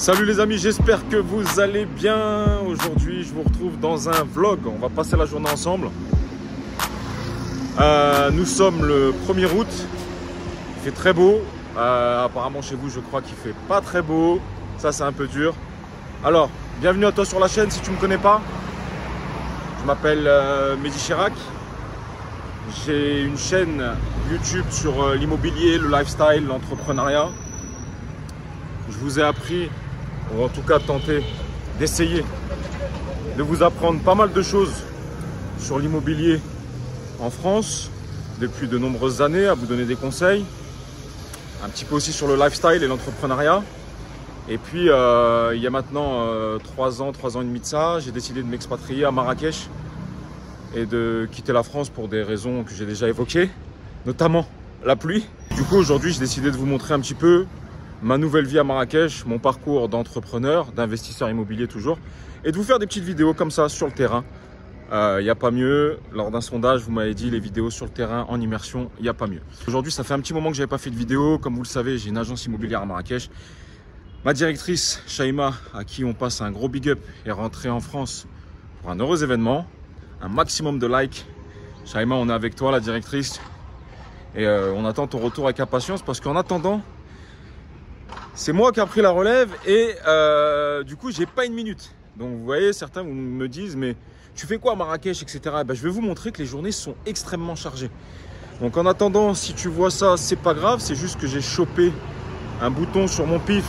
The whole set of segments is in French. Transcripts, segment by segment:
Salut les amis, j'espère que vous allez bien. Aujourd'hui, je vous retrouve dans un vlog. On va passer la journée ensemble. Nous sommes le 1er août. Il fait très beau. Apparemment chez vous, je crois qu'il fait pas très beau. Ça, c'est un peu dur. Alors, bienvenue à toi sur la chaîne si tu ne me connais pas. Je m'appelle Mehdi Chirac. J'ai une chaîne YouTube sur l'immobilier, le lifestyle, l'entrepreneuriat. Je vous ai appris, ou en tout cas tenté d'essayer de vous apprendre pas mal de choses sur l'immobilier en France depuis de nombreuses années, à vous donner des conseils, un petit peu aussi sur le lifestyle et l'entrepreneuriat. Et puis il y a maintenant 3 ans et demi de ça, j'ai décidé de m'expatrier à Marrakech et de quitter la France pour des raisons que j'ai déjà évoquées, notamment la pluie. Du coup aujourd'hui j'ai décidé de vous montrer un petit peu ma nouvelle vie à Marrakech, mon parcours d'entrepreneur, d'investisseur immobilier toujours, et de vous faire des petites vidéos comme ça sur le terrain. Il n'y a pas mieux. Lors d'un sondage, vous m'avez dit les vidéos sur le terrain en immersion, il n'y a pas mieux. Aujourd'hui, ça fait un petit moment que je n'avais pas fait de vidéo. Comme vous le savez, j'ai une agence immobilière à Marrakech. Ma directrice, Shaima, à qui on passe un gros big up, est rentrée en France pour un heureux événement. Un maximum de likes. Shaima, on est avec toi, la directrice. Et on attend ton retour avec impatience parce qu'en attendant, c'est moi qui ai pris la relève et du coup, j'ai pas une minute. Donc, vous voyez, certains me disent, mais tu fais quoi à Marrakech, etc. Ben, je vais vous montrer que les journées sont extrêmement chargées. Donc, en attendant, si tu vois ça, c'est pas grave. C'est juste que j'ai chopé un bouton sur mon pif.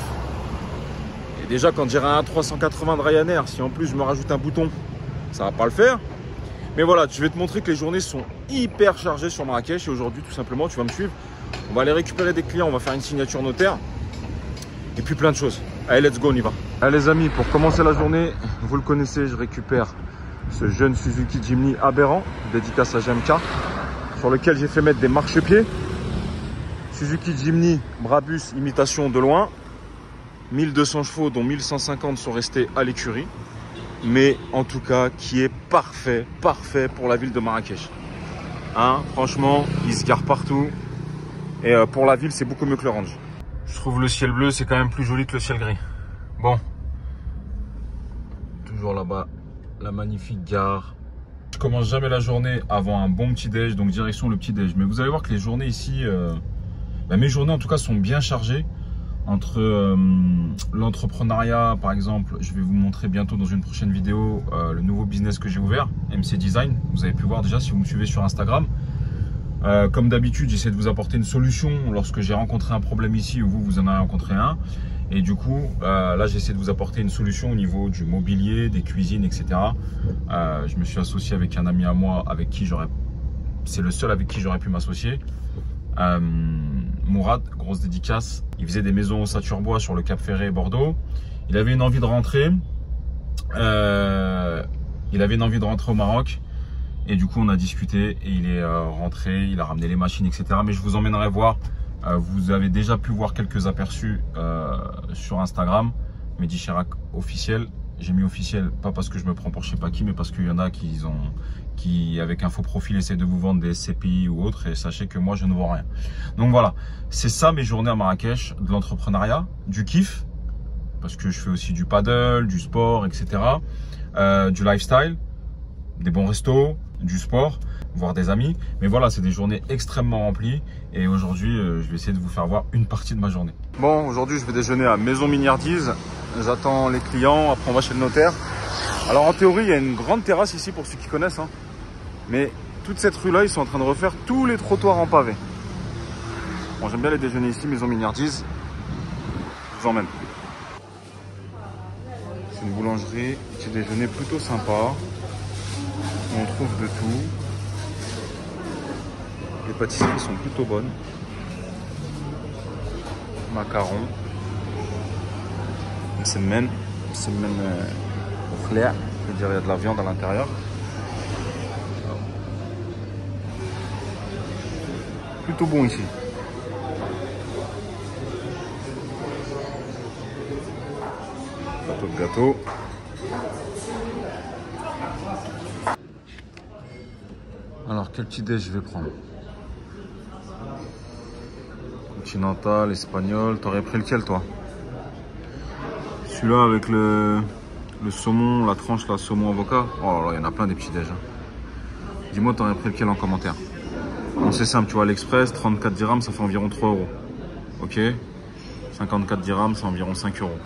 Et déjà, quand j'irai à un 380 de Ryanair, si en plus je me rajoute un bouton, ça va pas le faire. Mais voilà, je vais te montrer que les journées sont hyper chargées sur Marrakech. Et aujourd'hui, tout simplement, tu vas me suivre. On va aller récupérer des clients, on va faire une signature notaire. Et puis plein de choses. Allez, let's go, on y va. Allez les amis, pour commencer la journée, vous le connaissez, je récupère ce jeune Suzuki Jimny aberrant, dédicace à GMK, sur lequel j'ai fait mettre des marchepieds. Suzuki Jimny Brabus imitation de loin. 1200 chevaux, dont 1150 sont restés à l'écurie. Mais en tout cas, qui est parfait pour la ville de Marrakech. Hein, franchement, il se gare partout. Et pour la ville, c'est beaucoup mieux que le range. Je trouve le ciel bleu, c'est quand même plus joli que le ciel gris. Bon. Toujours là-bas, la magnifique gare. Je commence jamais la journée avant un bon petit déj, donc direction le petit déj. Mais vous allez voir que les journées ici, mes journées en tout cas sont bien chargées. Entre l'entrepreneuriat, par exemple, je vais vous montrer bientôt dans une prochaine vidéo le nouveau business que j'ai ouvert, MC Design. Vous avez pu voir déjà si vous me suivez sur Instagram. Comme d'habitude, j'essaie de vous apporter une solution lorsque j'ai rencontré un problème ici ou vous en avez rencontré un. Et du coup, là, j'essaie de vous apporter une solution au niveau du mobilier, des cuisines, etc. Je me suis associé avec un ami à moi avec qui c'est le seul avec qui j'aurais pu m'associer. Mourad, grosse dédicace. Il faisait des maisons au Saturbois sur le Cap Ferré Bordeaux. Il avait une envie de rentrer. Au Maroc. Et du coup, on a discuté et il est rentré, il a ramené les machines, etc. Mais je vous emmènerai voir. Vous avez déjà pu voir quelques aperçus sur Instagram. Mehdi Chirac officiel. J'ai mis officiel, pas parce que je me prends pour je sais pas qui, mais parce qu'il y en a qui, avec un faux profil, essaient de vous vendre des CPI ou autres. Et sachez que moi, je ne vends rien. Donc voilà, c'est ça mes journées à Marrakech, de l'entrepreneuriat, du kiff. Parce que je fais aussi du paddle, du sport, etc. Du lifestyle, des bons restos, du sport, voir des amis. Mais voilà, c'est des journées extrêmement remplies. Et aujourd'hui, je vais essayer de vous faire voir une partie de ma journée. Bon, aujourd'hui, je vais déjeuner à Maison Mignardise. J'attends les clients, après on va chez le notaire. Alors en théorie, il y a une grande terrasse ici pour ceux qui connaissent. Hein. Mais toute cette rue-là, ils sont en train de refaire tous les trottoirs en pavé. Bon, j'aime bien les déjeuners ici, Maison Mignardise. Je vous emmène. C'est une boulangerie, petit déjeuner plutôt sympa. On trouve de tout. Les pâtisseries sont plutôt bonnes. Macarons. Msemen au clair. Je veux dire, il y a de la viande à l'intérieur. Plutôt bon ici. Plateau de gâteau. Alors, quel petit déj je vais prendre? Continental, espagnol. T'aurais pris lequel, toi? Celui-là avec le saumon, la tranche, la saumon avocat. Oh là là, il y en a plein des petits déj. Dis-moi, t'aurais pris lequel en commentaire. Bon, c'est simple, tu vois, l'Express, 34 dirhams, ça fait environ 3 euros. Ok, 54 dirhams, c'est environ 5 euros.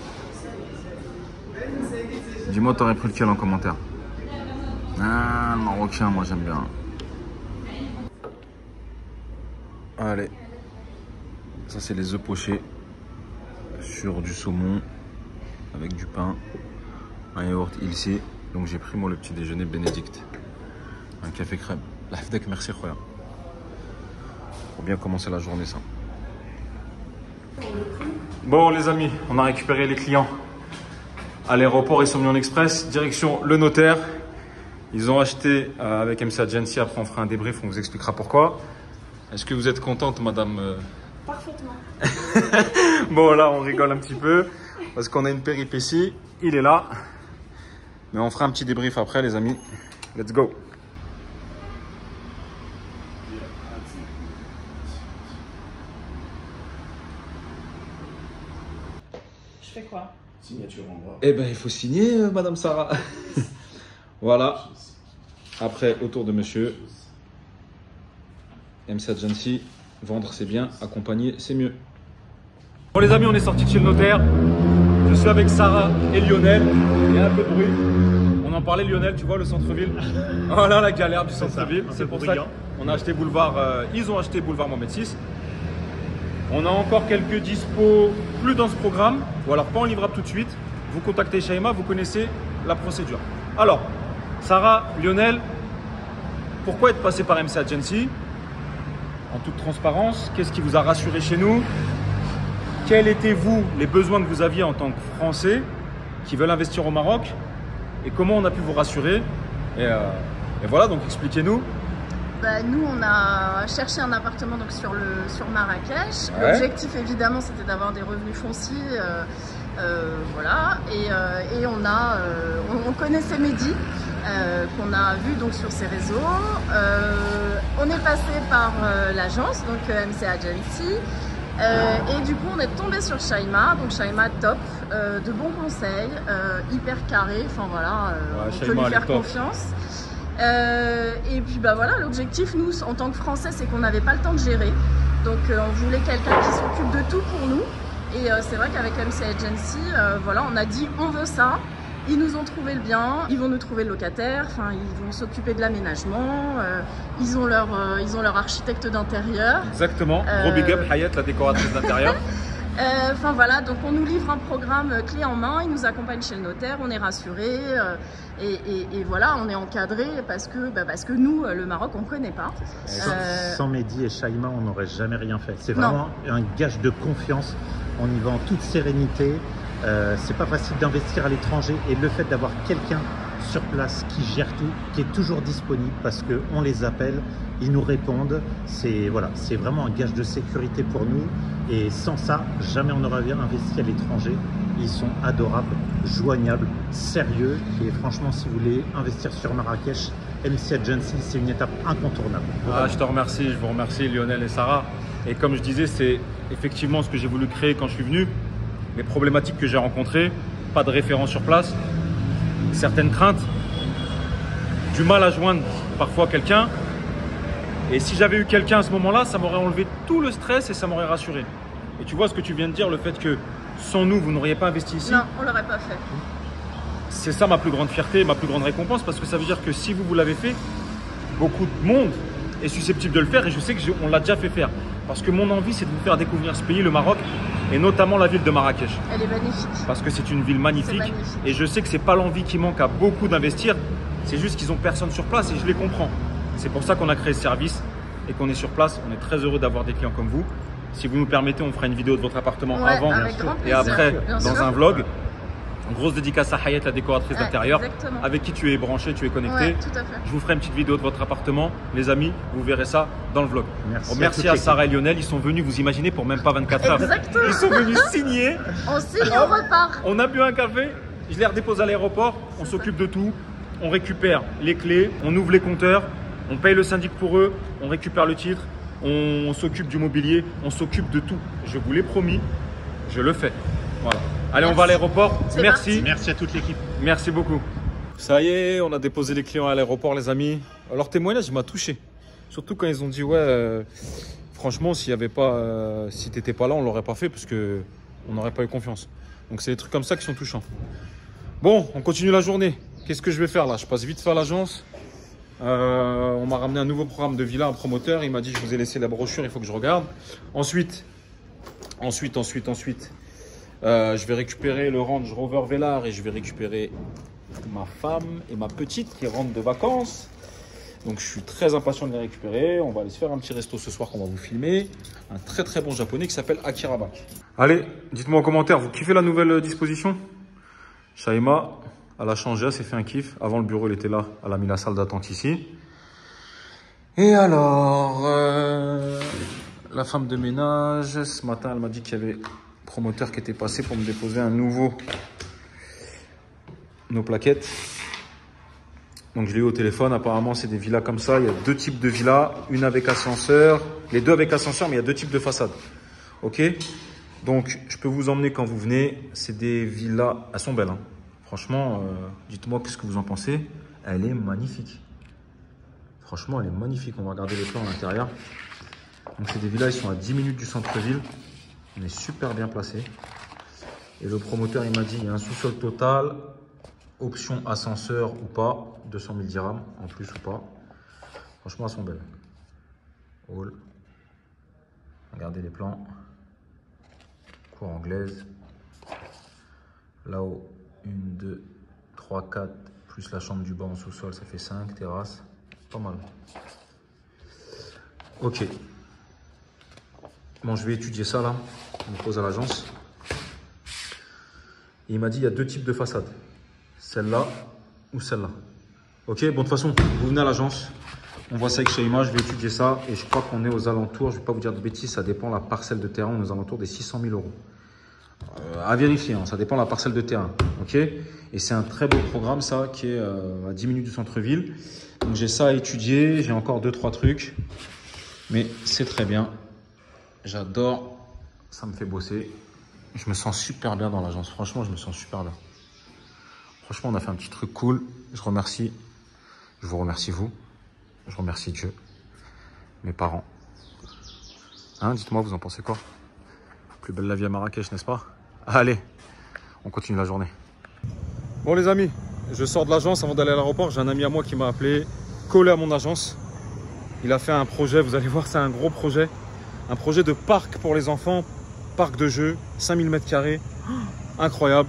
Dis-moi, t'aurais pris lequel en commentaire. Ah, le marocain, moi j'aime bien. Allez, ça c'est les œufs pochés sur du saumon avec du pain, un yaourt ilsi. Donc j'ai pris moi le petit déjeuner Bénédicte, un café crème. L'afdek, merci Khoya. Pour bien commencer la journée ça. Bon les amis, on a récupéré les clients à l'aéroport, ils sont venus en express, direction le notaire. Ils ont acheté avec MC Agency, après on fera un débrief, on vous expliquera pourquoi. Est-ce que vous êtes contente, madame? Parfaitement. Bon, là, on rigole un petit peu parce qu'on a une péripétie. Il est là. Mais on fera un petit débrief après, les amis. Let's go. Je fais quoi? Signature en bas. Eh ben, il faut signer, madame Sarah. Voilà. Après, autour de monsieur. MC Agency, vendre c'est bien, accompagner c'est mieux. Bon les amis, on est sorti de chez le notaire. Je suis avec Sarah et Lionel. Il y a un peu de bruit. On en parlait Lionel, tu vois le centre-ville. Voilà la galère du centre-ville. C'est pour ça qu'on a acheté boulevard. Ils ont acheté boulevard Mohamed VI. On a encore quelques dispos plus dans ce programme. Ou alors pas en livrable tout de suite. Vous contactez Shaima, vous connaissez la procédure. Alors, Sarah, Lionel, pourquoi être passé par MC Agency? En toute transparence, qu'est-ce qui vous a rassuré chez nous? Quels étaient vous les besoins que vous aviez en tant que Français qui veulent investir au Maroc? Et comment on a pu vous rassurer? Et voilà, donc expliquez-nous. Bah, nous, on a cherché un appartement donc, sur Marrakech. Ouais. L'objectif, évidemment, c'était d'avoir des revenus fonciers. Voilà. Et on connaissait Mehdi, qu'on a vu donc, sur ses réseaux. On est passé par l'agence, donc MC Agency. Et du coup, on est tombé sur Shaima. Donc Shaima, top, de bons conseils, hyper carré. Enfin voilà, on peut lui faire confiance. Et puis bah voilà, l'objectif nous en tant que Français c'est qu'on n'avait pas le temps de gérer, donc on voulait quelqu'un qui s'occupe de tout pour nous. Et c'est vrai qu'avec MC Agency, voilà, on a dit on veut ça. Ils nous ont trouvé le bien, ils vont nous trouver le locataire, enfin ils vont s'occuper de l'aménagement, ils ont leur architecte d'intérieur. Exactement, gros big up Hayat, la décoratrice d'intérieur. Enfin voilà, donc on nous livre un programme clé en main, ils nous accompagnent chez le notaire, on est rassurés et voilà, on est encadré parce que nous, le Maroc, on ne connaît pas. Sans Mehdi et Shaima, on n'aurait jamais rien fait. C'est vraiment un gage de confiance. On y va en toute sérénité. C'est pas facile d'investir à l'étranger et le fait d'avoir quelqu'un sur place qui gère tout, qui est toujours disponible parce qu'on les appelle, ils nous répondent. C'est voilà, c'est vraiment un gage de sécurité pour nous. Et sans ça, jamais on n'aurait investi à l'étranger. Ils sont adorables, joignables, sérieux. Et franchement, si vous voulez investir sur Marrakech, MC Agency, c'est une étape incontournable. Ah, je te remercie, je vous remercie Lionel et Sarah. Et comme je disais, c'est effectivement ce que j'ai voulu créer quand je suis venu. Les problématiques que j'ai rencontrées, pas de référent sur place, certaines craintes, du mal à joindre parfois quelqu'un. Et si j'avais eu quelqu'un à ce moment-là, ça m'aurait enlevé tout le stress et ça m'aurait rassuré. Et tu vois ce que tu viens de dire, le fait que sans nous, vous n'auriez pas investi ici. Non, on ne l'aurait pas fait. C'est ça ma plus grande fierté, ma plus grande récompense, parce que ça veut dire que si vous l'avez fait, beaucoup de monde est susceptible de le faire et je sais qu'on l'a déjà fait faire. Parce que mon envie, c'est de vous faire découvrir ce pays, le Maroc, et notamment la ville de Marrakech. Elle est magnifique. Parce que c'est une ville magnifique, et je sais que c'est pas l'envie qui manque à beaucoup d'investir, c'est juste qu'ils ont personne sur place et je les comprends. C'est pour ça qu'on a créé ce service et qu'on est sur place. On est très heureux d'avoir des clients comme vous. Si vous nous permettez, on fera une vidéo de votre appartement avant et après dans un vlog. Une grosse dédicace à Hayat, la décoratrice d'intérieur, avec qui tu es branché, tu es connecté. Ouais, tout à fait. Je vous ferai une petite vidéo de votre appartement. Les amis, vous verrez ça dans le vlog. Merci, bon, merci à Sarah et Lionel. Ils sont venus, vous imaginez, pour même pas 24 heures. Exactement. Ils sont venus signer. On signe et on repart. On a bu un café. Je les redépose à l'aéroport. On s'occupe de tout. On récupère les clés. On ouvre les compteurs. On paye le syndic pour eux. On récupère le titre. On s'occupe du mobilier. On s'occupe de tout. Je vous l'ai promis. Je le fais. Voilà. Allez, on va à l'aéroport. Merci. Merci à toute l'équipe. Merci beaucoup. Ça y est, on a déposé les clients à l'aéroport, les amis. Leur témoignage m'a touché. Surtout quand ils ont dit, ouais, franchement, s'il y avait pas, si t'étais pas là, on l'aurait pas fait parce que on n'aurait pas eu confiance. Donc c'est des trucs comme ça qui sont touchants. Bon, on continue la journée. Qu'est-ce que je vais faire là? Je passe vite fait à l'agence. On m'a ramené un nouveau programme de villa, un promoteur. Il m'a dit, je vous ai laissé la brochure, il faut que je regarde. Ensuite, je vais récupérer le Range Rover Velar et je vais récupérer ma femme et ma petite qui rentrent de vacances. Donc je suis très impatient de les récupérer. On va aller se faire un petit resto ce soir qu'on va vous filmer. Un très très bon japonais qui s'appelle Akirabak. Allez, dites-moi en commentaire, vous kiffez la nouvelle disposition? Shaima, elle a changé, elle s'est fait un kiff. Avant le bureau, elle était là, elle a mis la salle d'attente ici. Et alors, la femme de ménage, ce matin, elle m'a dit qu'il y avait un promoteur qui était passé pour me déposer nos plaquettes. Donc je l'ai eu au téléphone, apparemment c'est des villas comme ça, il y a deux types de villas, une avec ascenseur, les deux avec ascenseur, mais il y a deux types de façades. Ok? Donc je peux vous emmener quand vous venez, c'est des villas, elles sont belles, hein. Franchement, dites-moi qu'est-ce que vous en pensez. Elle est magnifique. Franchement, elle est magnifique, on va regarder les plans à l'intérieur. Donc c'est des villas, ils sont à 10 minutes du centre-ville, on est super bien placé. Et le promoteur il m'a dit, il y a un sous-sol total, option ascenseur ou pas, 200 000 dirhams en plus ou pas. Franchement, elles sont belles. Hall. Regardez les plans. Cour anglaise. Là-haut, 1, 2, 3, 4, plus la chambre du bas en sous-sol, ça fait 5, terrasse. Pas mal. Ok. Bon, je vais étudier ça là. Je me pose à l'agence. Il m'a dit, il y a deux types de façades. Celle-là ou celle-là. Ok, bon, de toute façon, vous venez à l'agence, on voit ça avec Shaima, je vais étudier ça et je crois qu'on est aux alentours, je ne vais pas vous dire de bêtises, ça dépend de la parcelle de terrain, on est aux alentours des 600 000 euros. À vérifier, hein, ça dépend de la parcelle de terrain. Ok, et c'est un très beau programme, ça, qui est à 10 minutes du centre-ville. Donc j'ai ça à étudier, j'ai encore 2-3 trucs, mais c'est très bien. J'adore, ça me fait bosser. Je me sens super bien dans l'agence, franchement, je me sens super bien. Franchement, on a fait un petit truc cool. Je vous remercie vous. Je remercie Dieu, mes parents. Hein, dites-moi, vous en pensez quoi? Plus belle la vie à Marrakech, n'est-ce pas? Allez, on continue la journée. Bon les amis, je sors de l'agence avant d'aller à l'aéroport. J'ai un ami à moi qui m'a appelé, collé à mon agence. Il a fait un projet, vous allez voir, c'est un gros projet. Un projet de parc pour les enfants, parc de jeux, 5000 m². Incroyable.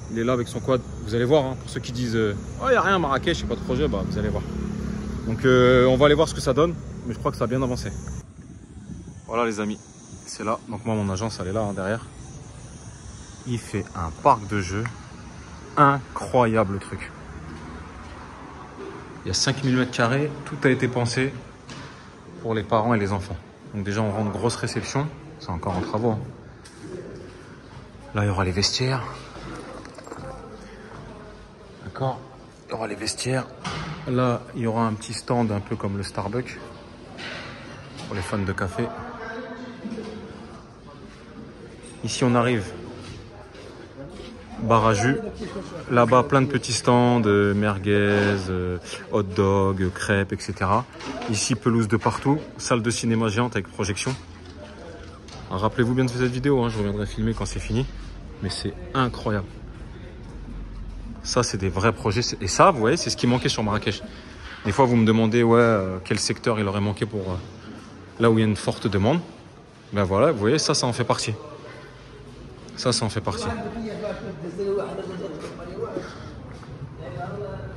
Il est là avec son quad, vous allez voir, hein, pour ceux qui disent oh, il n'y a rien à Marrakech, il n'y a pas de projet, bah, vous allez voir. Donc on va aller voir ce que ça donne, mais je crois que ça a bien avancé. Voilà les amis, c'est là, donc moi mon agence elle est là, hein, derrière. Il fait un parc de jeux, incroyable le truc. Il y a 5000 m², tout a été pensé pour les parents et les enfants. Donc déjà on rentre grosse réception, c'est encore en travaux. Hein. Là il y aura les vestiaires. D'accord, il y aura les vestiaires. Là, il y aura un petit stand un peu comme le Starbucks pour les fans de café. Ici, on arrive. Bar à jus. Là-bas, plein de petits stands, merguez, hot dog, crêpes, etc. Ici, pelouse de partout. Salle de cinéma géante avec projection. Rappelez-vous bien de cette vidéo, hein, je reviendrai filmer quand c'est fini. Mais c'est incroyable. Ça, c'est des vrais projets. Et ça, vous voyez, c'est ce qui manquait sur Marrakech. Des fois, vous me demandez quel secteur il aurait manqué pour là où il y a une forte demande. Ben voilà, vous voyez, ça en fait partie. Ça en fait partie.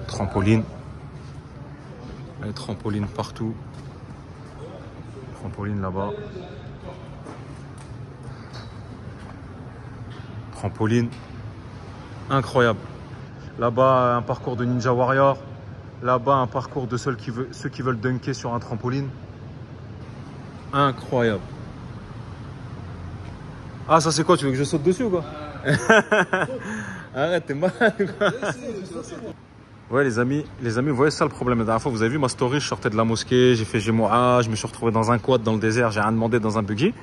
Trampoline. Les trampolines partout. Trampoline là-bas. Trampoline. Incroyable. Là-bas, un parcours de Ninja Warrior. Là-bas, un parcours de ceux qui veulent dunker sur un trampoline. Incroyable. Ah, ça c'est quoi? Tu veux que je saute dessus ou quoi? Arrête, t'es malade quoi. Ouais les amis, vous voyez ça le problème. La dernière fois, vous avez vu ma story, je sortais de la mosquée, j'ai fait Gémoa, je me suis retrouvé dans un quad dans le désert, j'ai rien demandé dans un buggy.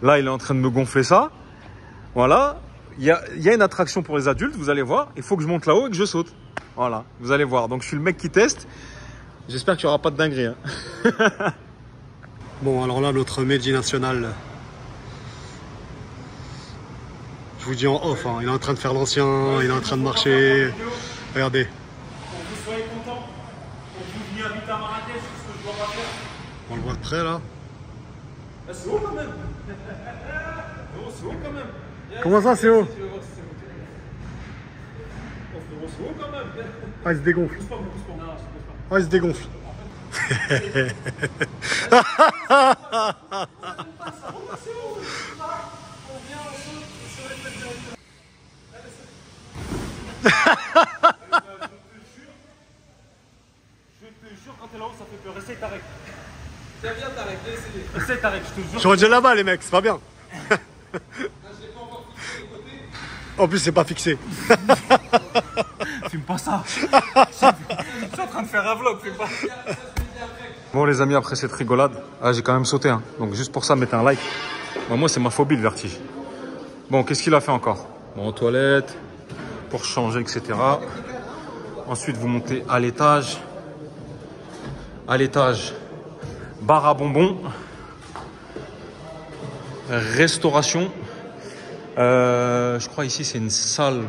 Là, il est en train de me gonfler ça. Voilà, il y a une attraction pour les adultes, vous allez voir. Il faut que je monte là-haut et que je saute. Voilà, vous allez voir. Donc je suis le mec qui teste. J'espère qu'il n'y aura pas de dinguerie. Hein. Bon, alors là, notre Meiji national, je vous dis en off, hein, il est en train de faire l'ancien, il est en train de marcher. Regardez. Pour que vous soyez contents, pour que vous veniez habiter à Marrakech, c'est ce que je dois pas faire. On le voit de près là. C'est haut quand même. C'est haut quand même. Comment ça, c'est haut? C'est haut quand même. Ah, il se dégonfle. Ah, il se dégonfle. Je te jure, quand t'es là-haut, ça fait peur. Essaye Tarek. C'est bien Tarek, essaye Tarek, je te jure. J'aurais déjà là-bas, les mecs, c'est pas bien. En plus, c'est pas fixé. Filme pas ça. Je suis en train de faire un vlog, filme pas. Bon les amis, après cette rigolade, j'ai quand même sauté. Hein. Donc juste pour ça, mettez un like. Moi, c'est ma phobie, le vertige. Bon, qu'est-ce qu'il a fait encore? Bon, aux toilettes, pour changer, etc. Ensuite, vous montez à l'étage. À l'étage, bar à bonbons. Restauration. Je crois ici, c'est une salle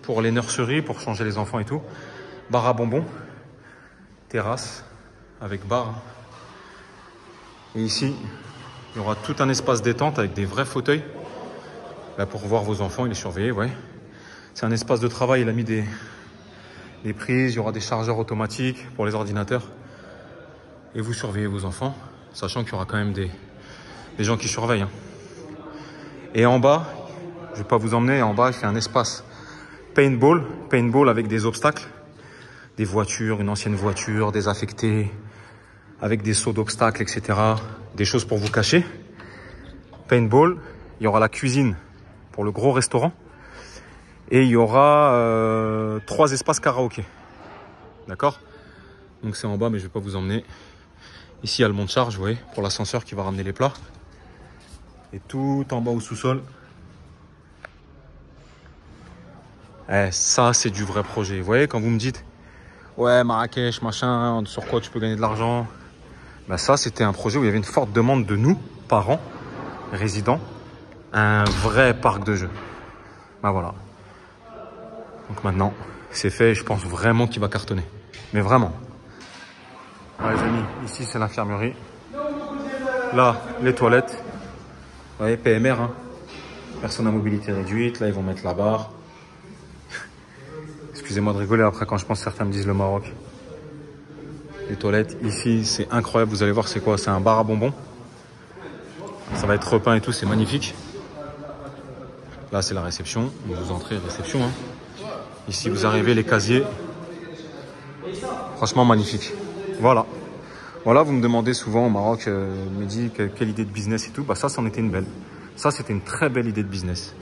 pour les nurseries, pour changer les enfants et tout. Bar à bonbons. Terrasse avec bar. Et ici, il y aura tout un espace détente avec des vrais fauteuils. Là, pour voir vos enfants, il est surveillé, ouais. C'est un espace de travail, il a mis des prises, il y aura des chargeurs automatiques pour les ordinateurs. Et vous surveillez vos enfants, sachant qu'il y aura quand même des gens qui surveillent. Hein. Et en bas, je ne vais pas vous emmener, en bas, il fait un espace paintball avec des obstacles. Des voitures, une ancienne voiture, désaffectée, avec des sauts d'obstacles, etc. Des choses pour vous cacher. Paintball, il y aura la cuisine pour le gros restaurant. Et il y aura 3 espaces karaoké. D'accord? Donc c'est en bas, mais je ne vais pas vous emmener. Ici, il y a le monte-charge, vous voyez, pour l'ascenseur qui va ramener les plats. Et tout en bas au sous-sol. Ça, c'est du vrai projet. Vous voyez, quand vous me dites, ouais, Marrakech, machin, sur quoi tu peux gagner de l'argent? Ben ça, c'était un projet où il y avait une forte demande de nous, parents, résidents, un vrai parc de jeux. Ben voilà. Donc maintenant, c'est fait et je pense vraiment qu'il va cartonner. Mais vraiment. Ouais, les amis, ici, c'est l'infirmerie. Là, les toilettes. Vous voyez, PMR, hein. Personne à mobilité réduite. Là, ils vont mettre la barre. Excusez-moi de rigoler après quand je pense que certains me disent le Maroc. Les toilettes, ici, c'est incroyable. Vous allez voir, c'est quoi? C'est un bar à bonbons. Ça va être repeint et tout, c'est magnifique. Là, c'est la réception. Vous entrez, réception. Hein. Ici, vous arrivez, les casiers. Franchement, magnifique. Voilà. Voilà, vous me demandez souvent au Maroc, me dit quelle idée de business et tout. Bah ça, c'en était une belle. Ça, c'était une très belle idée de business.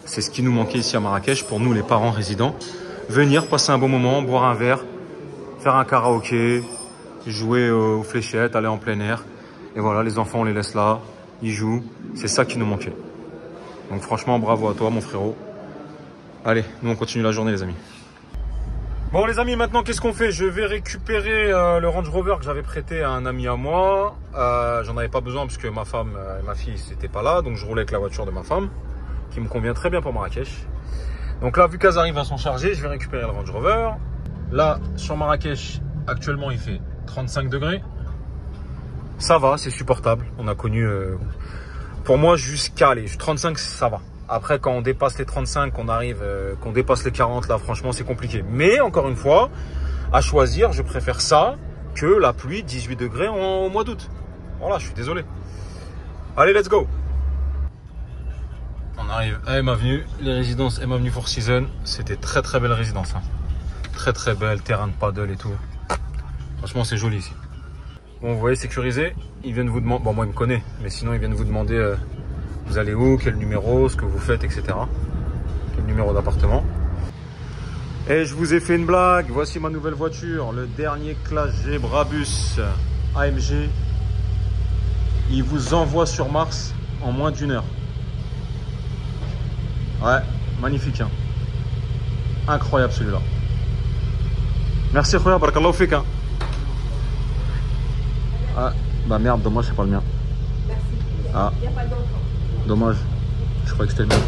C'est ce qui nous manquait ici à Marrakech, pour nous, les parents résidents. Venir, passer un bon moment, boire un verre, faire un karaoké, jouer aux fléchettes, aller en plein air. Et voilà, les enfants, on les laisse là, ils jouent. C'est ça qui nous manquait. Donc franchement, bravo à toi, mon frérot. Allez, nous, on continue la journée, les amis. Bon, les amis, maintenant, qu'est-ce qu'on fait? Je vais récupérer le Range Rover que j'avais prêté à un ami à moi. J'en avais pas besoin parce que ma femme et ma fille, c'était pas là. Donc, je roulais avec la voiture de ma femme, qui me convient très bien pour Marrakech. Donc là, vu qu'elles arrivent à s'en charger, je vais récupérer le Range Rover. Là, sur Marrakech, actuellement, il fait 35 degrés. Ça va, c'est supportable. On a connu, pour moi, jusqu'à 35, ça va. Après, quand on dépasse les 35, qu'on dépasse les 40, là, franchement, c'est compliqué. Mais, encore une fois, à choisir, je préfère ça que la pluie, 18 degrés au mois d'août. Voilà, je suis désolé. Allez, let's go! On arrive à M Avenue, les résidences M Avenue Four Seasons. C'était très très belle résidence. Hein. Très très belle, terrain de paddle et tout. Franchement, c'est joli ici. Bon, vous voyez, sécurisé. Ils viennent vous demander. Bon, moi, ils me connaissent, mais sinon, ils viennent vous demander vous allez où, quel numéro, ce que vous faites, etc. Quel numéro d'appartement. Et je vous ai fait une blague. Voici ma nouvelle voiture, le dernier Classe G Brabus AMG. Il vous envoie sur Mars en moins d'1 heure. Ouais, magnifique. Hein. Incroyable celui-là. Merci Khoya, barakallahu fik. Hein. Ah, bah merde, dommage, c'est pas le mien. Merci. Ah. Il n'y a pas d'enfant. Dommage. Je croyais que c'était le mien.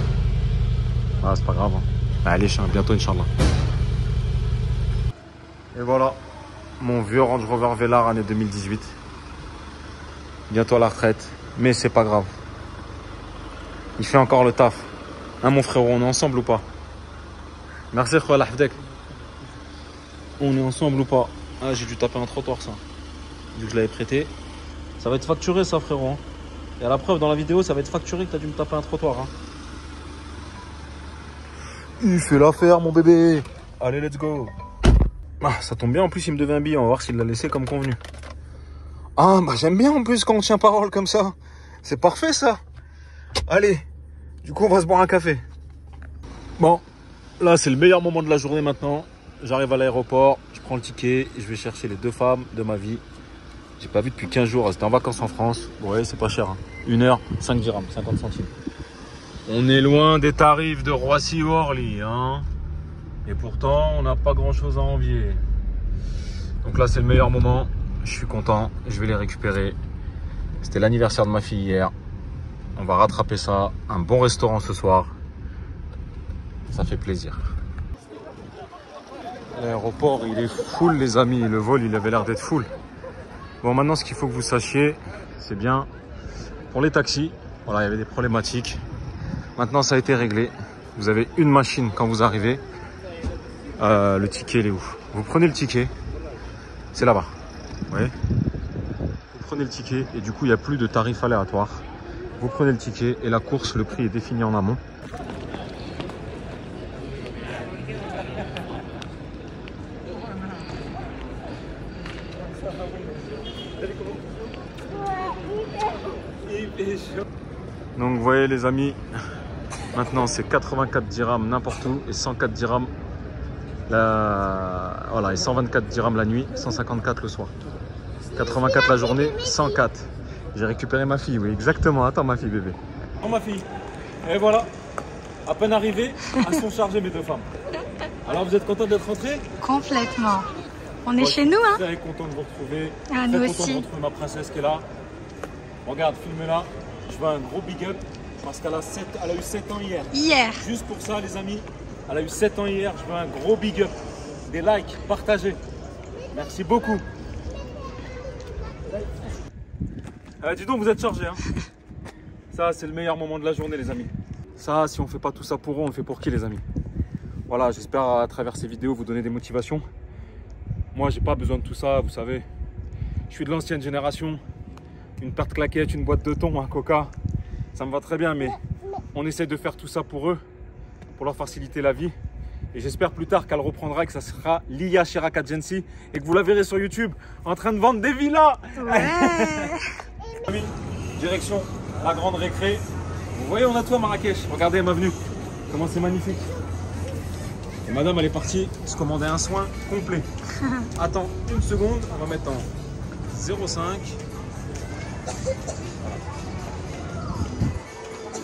Ah, c'est pas grave. Hein. Bah, allez, bientôt, Inch'Allah. Et voilà. Mon vieux Range Rover Velar année 2018. Bientôt à la retraite. Mais c'est pas grave. Il fait encore le taf. Hein, mon frérot, on est ensemble ou pas? Merci, Khoya Hafdek. On est ensemble ou pas? Ah, j'ai dû taper un trottoir, ça. Vu que je l'avais prêté. Ça va être facturé, ça, frérot. Hein. Et à la preuve, dans la vidéo, ça va être facturé que t'as dû me taper un trottoir. Hein. Il fait l'affaire, mon bébé. Allez, let's go. Ah, ça tombe bien, en plus, il me devait un billet. On va voir s'il l'a laissé comme convenu. Ah, bah j'aime bien, en plus, quand on tient parole comme ça. C'est parfait, ça. Allez, du coup, on va se boire un café. Bon, là, c'est le meilleur moment de la journée maintenant. J'arrive à l'aéroport, je prends le ticket et je vais chercher les 2 femmes de ma vie. J'ai pas vu depuis 15 jours, elles étaient en vacances en France. Ouais, c'est pas cher. Hein. 1 heure, 5 dirhams, 50 centimes. On est loin des tarifs de Roissy ou Orly. Hein. Et pourtant, on n'a pas grand-chose à envier. Donc là, c'est le meilleur moment. Je suis content, je vais les récupérer. C'était l'anniversaire de ma fille hier. On va rattraper ça. Un bon restaurant ce soir. Ça fait plaisir. L'aéroport, il est full, les amis. Le vol, il avait l'air d'être full. Bon, maintenant, ce qu'il faut que vous sachiez, c'est bien pour les taxis. Voilà, il y avait des problématiques. Maintenant, ça a été réglé. Vous avez une machine quand vous arrivez. Le ticket, il est où? Vous prenez le ticket. C'est là-bas. Vous voyez? Vous prenez le ticket et du coup, il n'y a plus de tarifs aléatoires. Vous prenez le ticket et la course, le prix est défini en amont. Donc vous voyez les amis, maintenant c'est 84 dirhams n'importe où et 104 dirhams voilà, et 124 dirhams la nuit, 154 le soir. 84 la journée, 104. J'ai récupéré ma fille, oui exactement. Attends ma fille bébé. Oh ma fille. Et voilà, à peine arrivées, elles sont chargées mes 2 femmes. Alors vous êtes content d'être rentrés? Complètement. On est chez nous, hein? Très content de vous retrouver. Ah, très nous content aussi. de retrouver ma princesse qui est là. Regarde, filme-la. Je veux un gros big up parce qu'elle a eu 7 ans hier. Hier. Juste pour ça, les amis, elle a eu 7 ans hier. Je veux un gros big up. Des likes, partagez. Merci beaucoup. Dis donc, vous êtes chargés. Hein. Ça, c'est le meilleur moment de la journée, les amis. Ça, si on ne fait pas tout ça pour eux, on le fait pour qui, les amis? Voilà, j'espère à travers ces vidéos vous donner des motivations. Moi, j'ai pas besoin de tout ça, vous savez. Je suis de l'ancienne génération. Une paire de claquettes, une boîte de thon, un coca, ça me va très bien, mais on essaie de faire tout ça pour eux, pour leur faciliter la vie. Et j'espère plus tard qu'elle reprendra et que ça sera Lia Chirac Agency et que vous la verrez sur YouTube en train de vendre des villas. Ouais. Direction la grande récré. Vous voyez, on a tout à Marrakech. Regardez ma venue. Comment c'est magnifique. Et madame, elle est partie se commander un soin complet. Attends une seconde, on va mettre en 0,5.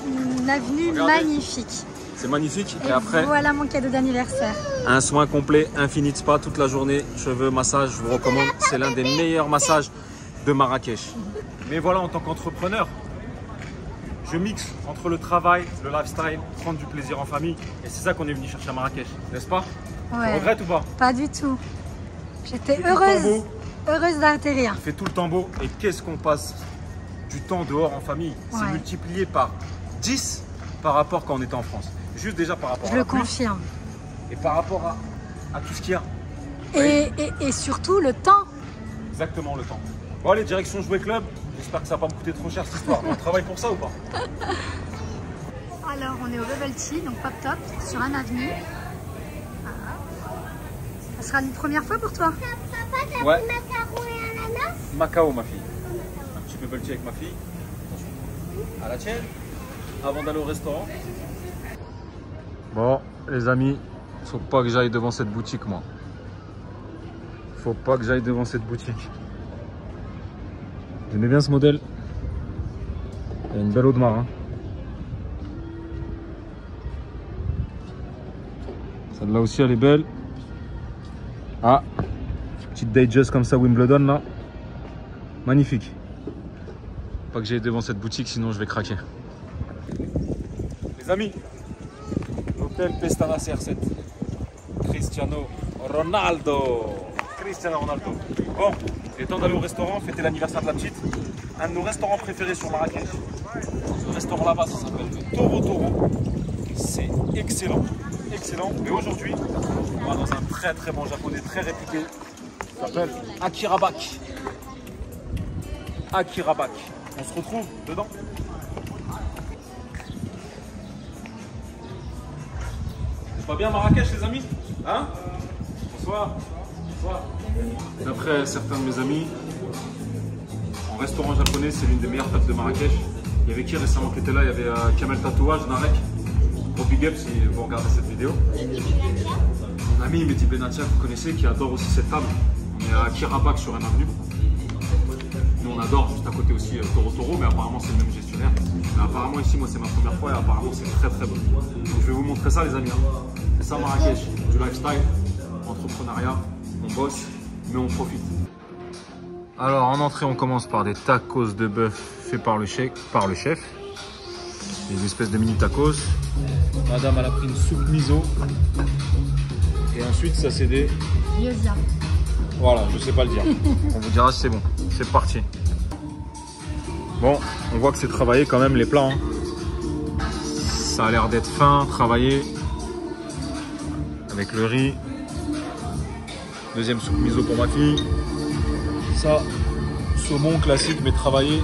Une avenue Regardez. magnifique. C'est magnifique. Et Et après, voilà mon cadeau d'anniversaire. un soin complet, Infinite Spa toute la journée, cheveux, massage, je vous recommande. C'est l'un des meilleurs massages de Marrakech. Mais voilà, en tant qu'entrepreneur, je mixe entre le travail, le lifestyle, prendre du plaisir en famille. Et c'est ça qu'on est venu chercher à Marrakech, n'est-ce pas? Tu Ouais. regrettes ou pas? Pas du tout. J'étais Il fait tout le temps heureuse. beau, Heureuse d'atterrir. il fait tout le temps beau. Et qu'est-ce qu'on passe du temps dehors en famille? C'est Ouais. multiplié par 10 par rapport quand on était en France. Juste déjà par rapport Je à le la pluie confirme. et par rapport à tout ce qu'il y a. Et surtout le temps. Exactement le temps. Bon allez, direction Jouet Club. J'espère que ça va pas me coûter trop cher cette histoire. On travaille pour ça ou pas? Alors on est au Bubble Tea, donc Pop Top, sur un avenue. Voilà. Ça sera une première fois pour toi? Ouais. Macao ma fille. Un petit bubble tea avec ma fille. À la tienne. Avant d'aller au restaurant. Bon les amis, faut pas que j'aille devant cette boutique moi. Faut pas que j'aille devant cette boutique. J'aimais bien ce modèle. Il y a une belle eau de marin. Celle-là aussi, elle est belle. Ah, petite digest comme ça, Wimbledon là. Magnifique. Pas que j'aille devant cette boutique, sinon je vais craquer. Les amis, l'hôtel Pestana CR7. Cristiano Ronaldo. Bon, il est temps d'aller au restaurant, fêter l'anniversaire de la petite. Un de nos restaurants préférés sur Marrakech. Ce restaurant là-bas, ça s'appelle le Toro Toro. C'est excellent, excellent. Mais aujourd'hui, on va dans un très bon japonais très réputé. Ça s'appelle Akirabak. Akirabak. On se retrouve dedans. C'est pas bien Marrakech les amis? Hein? Bonsoir. Bonsoir. D'après certains de mes amis, en restaurant japonais, c'est l'une des meilleures fêtes de Marrakech. Il y avait qui récemment qui était là? Il y avait Kamel Tatouage, Narek. Gros big up si vous regardez cette vidéo. Mon ami Mehdi Benatia, que vous connaissez, qui adore aussi cette table. On est à Akirabak sur une avenue. Nous on adore juste à côté aussi Toro Toro, mais apparemment c'est le même gestionnaire. Mais apparemment ici, moi c'est ma première fois et apparemment c'est très bon. Donc je vais vous montrer ça les amis. C'est ça Marrakech, du lifestyle, entrepreneuriat, on bosse, mais on profite. Alors en entrée on commence par des tacos de bœuf faits par le chef. Des espèces de mini tacos. Madame elle a pris une soupe miso. Et ensuite ça c'est des... Gyoza. Voilà, je sais pas le dire. On vous dira si c'est bon. C'est parti. Bon, on voit que c'est travaillé quand même les plats. Hein. Ça a l'air d'être fin, travaillé. Avec le riz. Deuxième soupe miso pour ma fille. Ça, saumon classique mais travaillé.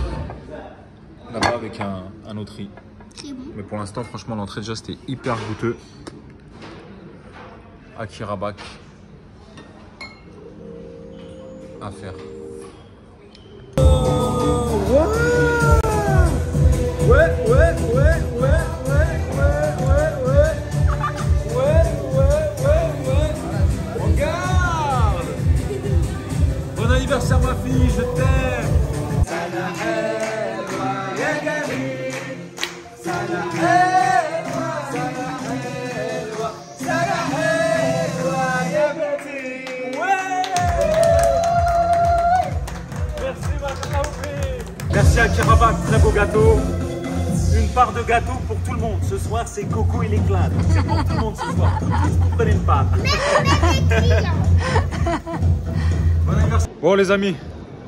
Là-bas avec un autre riz. Mais pour l'instant, franchement, l'entrée déjà c'était hyper goûteux. Akirabak. À faire. Regarde. Bon anniversaire ma fille, je t'aime. Merci à Akirabak, très beau gâteau. Une part de gâteau pour tout le monde. Ce soir, c'est Coco et l'éclat. C'est pour tout le monde ce soir. Vous prenez une part. Bon anniversaire. Bon les amis,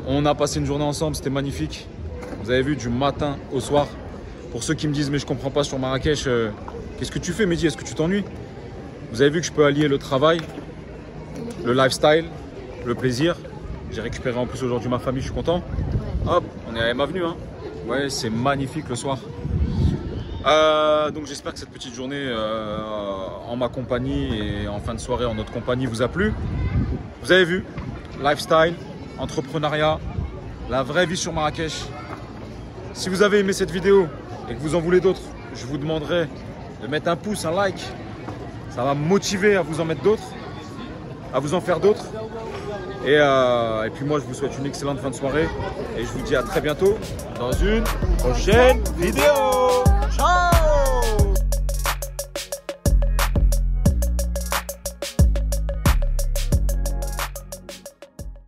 on a passé une journée ensemble, c'était magnifique. Vous avez vu du matin au soir. Pour ceux qui me disent mais je comprends pas sur Marrakech, qu'est-ce que tu fais Mehdi? Est-ce que tu t'ennuies? Vous avez vu que je peux allier le travail, le lifestyle, le plaisir. J'ai récupéré en plus aujourd'hui ma famille, je suis content. Hop, on est à M Avenue, hein. Ouais, c'est magnifique le soir. Donc j'espère que cette petite journée en ma compagnie et en fin de soirée en notre compagnie vous a plu. Vous avez vu, lifestyle, entrepreneuriat, la vraie vie sur Marrakech. Si vous avez aimé cette vidéo et que vous en voulez d'autres, je vous demanderai de mettre un pouce, un like. Ça va me motiver à vous en mettre d'autres, à vous en faire d'autres. Et puis moi je vous souhaite une excellente fin de soirée et je vous dis à très bientôt dans une prochaine vidéo.